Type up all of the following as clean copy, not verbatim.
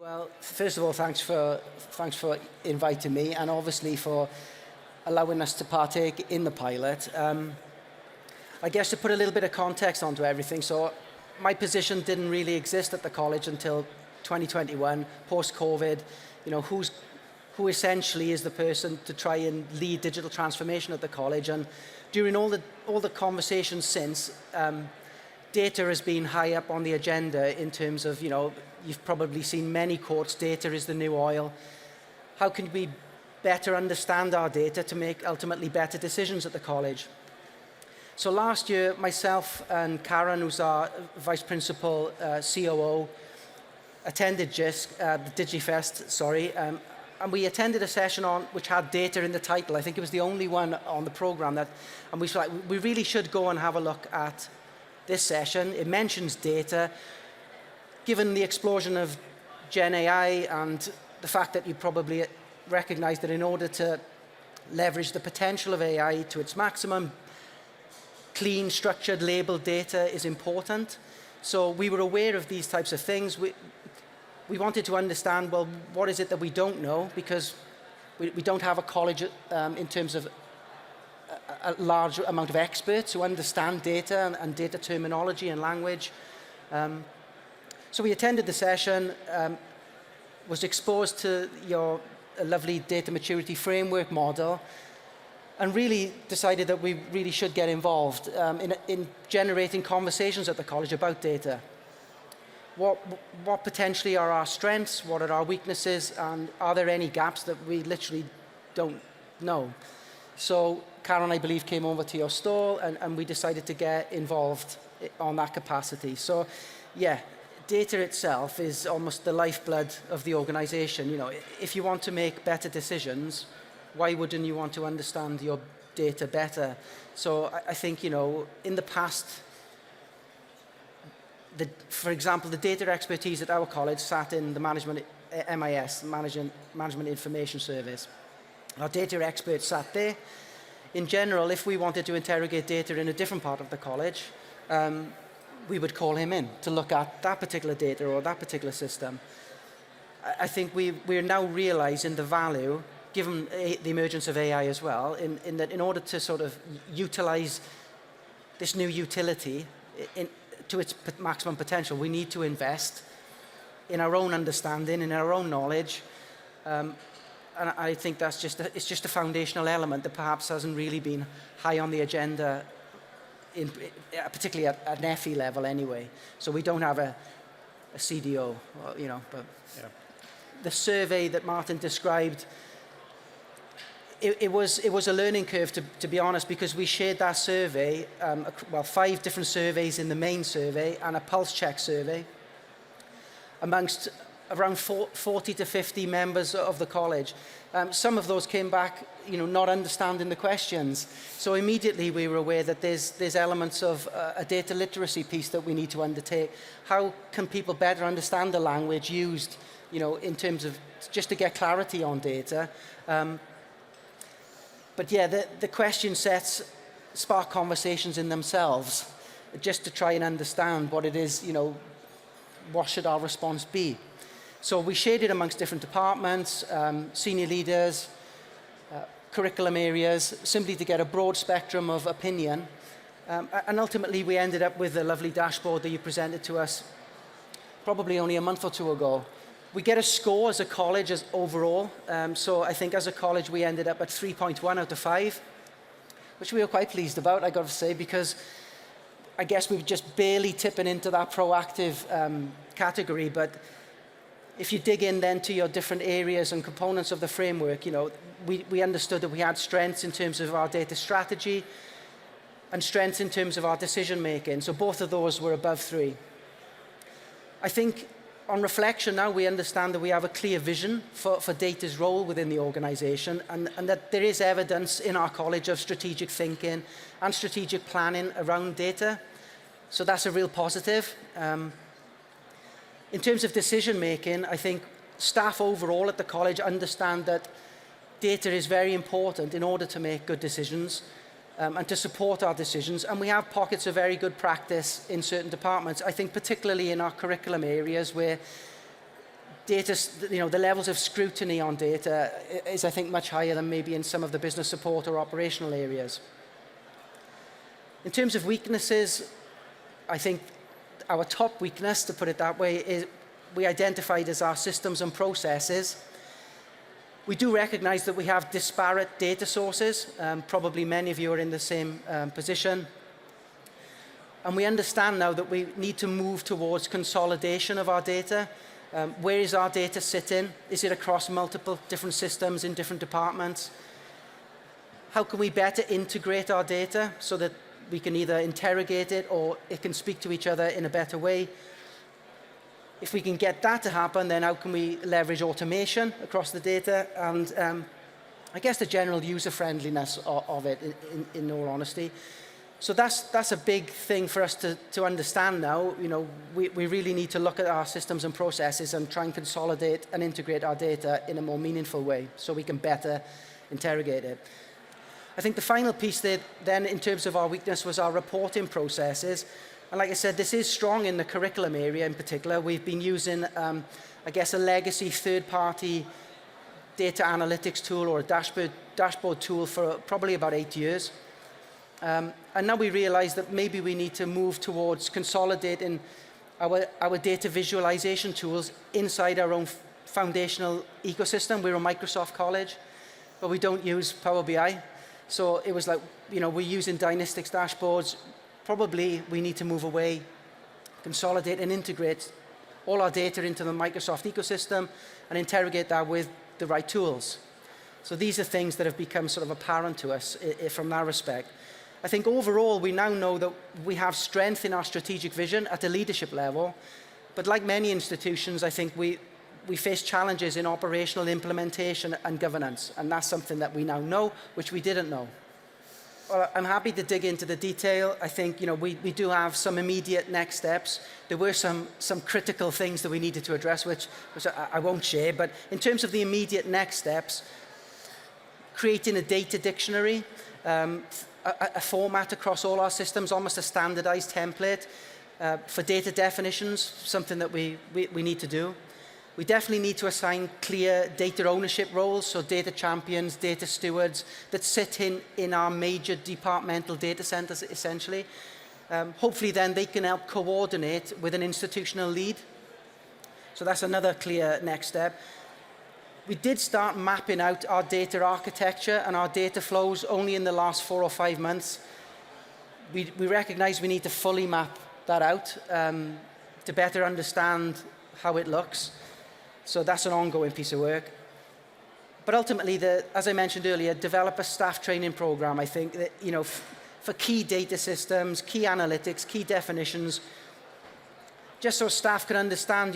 Well, first of all, thanks for inviting me, and obviously for allowing us to partake in the pilot. I guess to put a little bit of context onto everything, so my position didn't really exist at the college until 2021, post-COVID. You know, who essentially is the person to try and lead digital transformation at the college? And during all the conversations since, data has been high up on the agenda in terms of, you know, you've probably seen many quotes, data is the new oil. How can we better understand our data to make ultimately better decisions at the college? So last year, myself and Karen, who's our Vice Principal COO, attended Jisc, the Digifest, sorry, and we attended a session which had data in the title. I think it was the only one on the program and we thought we really should go and have a look at this session. It mentions data. Given the explosion of Gen AI and the fact that you probably recognize that in order to leverage the potential of AI to its maximum, clean, structured, labeled data is important. So we were aware of these types of things. We wanted to understand, well, what is it that we don't know? Because we don't have a college in terms of a large amount of experts who understand data and data terminology and language. So we attended the session, was exposed to your lovely data maturity framework model, and really decided that we really should get involved in generating conversations at the college about data. What potentially are our strengths, what are our weaknesses, and are there any gaps that we literally don't know? So Karen, I believe, came over to your stall and we decided to get involved on that capacity. So yeah, data itself is almost the lifeblood of the organization. You know, if you want to make better decisions, why wouldn't you want to understand your data better? So I think, you know, in the past, for example, the data expertise at our college sat in the management, MIS, Management Information Service. Our data experts sat there. In general, if we wanted to interrogate data in a different part of the college, we would call him in to look at that particular data or that particular system. I think we're now realizing the value, given the emergence of AI as well, in that in order to sort of utilize this new utility to its maximum potential, we need to invest in our own understanding, in our own knowledge. And I think that's it's just a foundational element that perhaps hasn't really been high on the agenda, particularly at an FE level anyway. So we don't have a CDO, you know, but yeah. The survey that Martin described, it was a learning curve, to be honest, because we shared that survey, well, 5 different surveys in the main survey and a pulse check survey amongst around 40 to 50 members of the college. Some of those came back, you know, not understanding the questions. So immediately we were aware that there's elements of a data literacy piece that we need to undertake. How can people better understand the language used, you know, in terms of just to get clarity on data? But yeah, the question sets spark conversations in themselves, just to try and understand what it is, you know, what should our response be? So we shared it amongst different departments, senior leaders, curriculum areas, simply to get a broad spectrum of opinion. And ultimately, we ended up with a lovely dashboard that you presented to us probably only a month or 2 ago. We get a score as a college as overall. So I think as a college, we ended up at 3.1 out of 5, which we were quite pleased about, I got to say, because I guess we were just barely tipping into that proactive category. But if you dig in then to your different areas and components of the framework, you know, we understood that we had strengths in terms of our data strategy and strengths in terms of our decision making. So both of those were above 3. I think on reflection now, we understand that we have a clear vision for data's role within the organization, and that there is evidence in our college of strategic thinking and strategic planning around data. So that's a real positive. In terms of decision making, I think staff overall at the college understand that data is very important in order to make good decisions and to support our decisions. And we have pockets of very good practice in certain departments. I think particularly in our curriculum areas where the levels of scrutiny on data is, I think, much higher than maybe in some of the business support or operational areas. In terms of weaknesses, I think our top weakness, to put it that way, is we identified as our systems and processes. We do recognize that we have disparate data sources. Probably many of you are in the same position. And we understand now that we need to move towards consolidation of our data. Where is our data sitting? Is it across multiple different systems in different departments? How can we better integrate our data so that we can either interrogate it or it can speak to each other in a better way? If we can get that to happen, then how can we leverage automation across the data and I guess the general user friendliness of it, in all honesty. So that's a big thing for us to understand now. We really need to look at our systems and processes and try and consolidate and integrate our data in a more meaningful way so we can better interrogate it. I think the final piece there, then, in terms of our weakness was our reporting processes. And like I said, this is strong in the curriculum area in particular. We've been using, I guess, a legacy third-party data analytics tool or a dashboard tool for probably about 8 years. And now we realize that maybe we need to move towards consolidating our data visualization tools inside our own foundational ecosystem. We're a Microsoft college, but we don't use Power BI. So it was like, we're using Dynastics dashboards. Probably we need to move away, consolidate and integrate all our data into the Microsoft ecosystem and interrogate that with the right tools. So these are things that have become sort of apparent to us from that respect. I think overall we now know that we have strength in our strategic vision at the leadership level, but like many institutions, I think we face challenges in operational implementation and governance, and that's something that we now know, which we didn't know. Well, I'm happy to dig into the detail. I think we do have some immediate next steps. There were some critical things that we needed to address, which I won't share. But in terms of the immediate next steps, creating a data dictionary, a format across all our systems, almost a standardized template for data definitions, something that we need to do. We definitely need to assign clear data ownership roles, so data champions, data stewards that sit in our major departmental data centers, essentially. Hopefully then they can help coordinate with an institutional lead. So that's another clear next step. We did start mapping out our data architecture and our data flows only in the last 4 or 5 months. We recognize we need to fully map that out to better understand how it looks. So that's an ongoing piece of work. But ultimately, as I mentioned earlier, develop a staff training program, I think, that, for key data systems, key analytics, key definitions, just so staff can understand,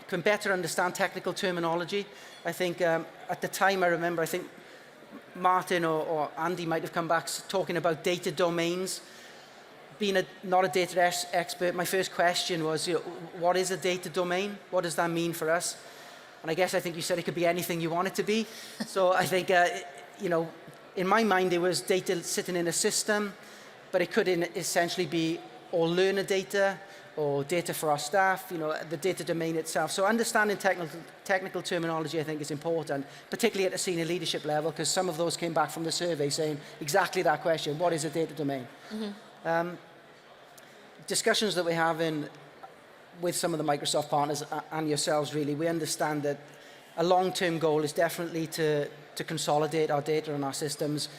can better understand technical terminology. I think at the time, I remember, I think Martin or Andy might have come back talking about data domains. Being not a data expert, my first question was, what is a data domain? What does that mean for us? And I think you said it could be anything you want it to be. So I think, in my mind, it was data sitting in a system, but it could essentially be all learner data or data for our staff, the data domain itself. So understanding technical terminology, I think, is important, particularly at the senior leadership level, because some of those came back from the survey saying exactly that question, what is a data domain? Mm-hmm. Discussions that we're having with some of the Microsoft partners and yourselves, really, we understand that a long-term goal is definitely to consolidate our data and our systems.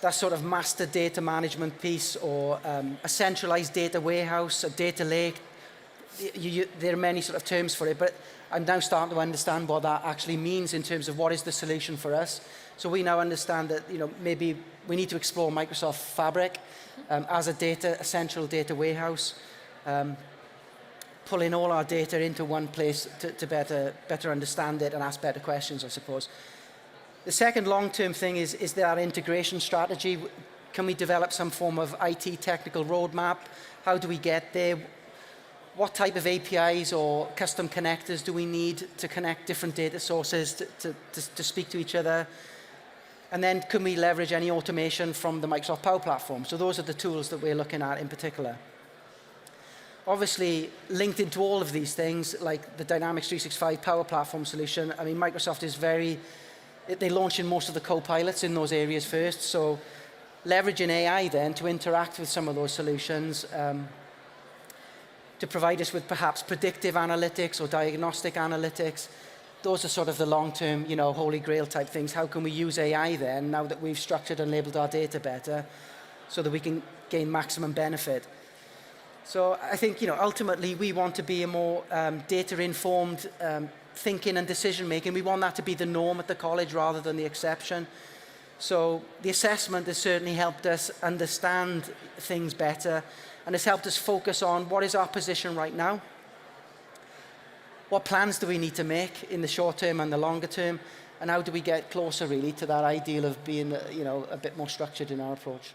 That sort of master data management piece, or a centralized data warehouse, a data lake. There are many sort of terms for it, but I'm now starting to understand what that actually means in terms of what is the solution for us. So we now understand that maybe we need to explore Microsoft Fabric as a central data warehouse, pulling all our data into one place to better understand it and ask better questions, I suppose. The second long-term thing is that integration strategy. Can we develop some form of IT technical roadmap? How do we get there? What type of APIs or custom connectors do we need to connect different data sources to speak to each other? And then can we leverage any automation from the Microsoft Power Platform? So those are the tools that we're looking at in particular. obviously linked into all of these things, like the Dynamics 365 Power Platform solution. I mean, Microsoft is they launch in most of the co-pilots in those areas first, so leveraging AI then to interact with some of those solutions, to provide us with perhaps predictive analytics or diagnostic analytics. Those are sort of the long-term, holy grail type things. How can we use AI then, now that we've structured and labeled our data better, so that we can gain maximum benefit? So I think, ultimately we want to be a more data-informed thinking and decision-making. We want that to be the norm at the college rather than the exception. So the assessment has certainly helped us understand things better, and has helped us focus on what is our position right now, what plans do we need to make in the short term and the longer term, and how do we get closer really to that ideal of being a bit more structured in our approach.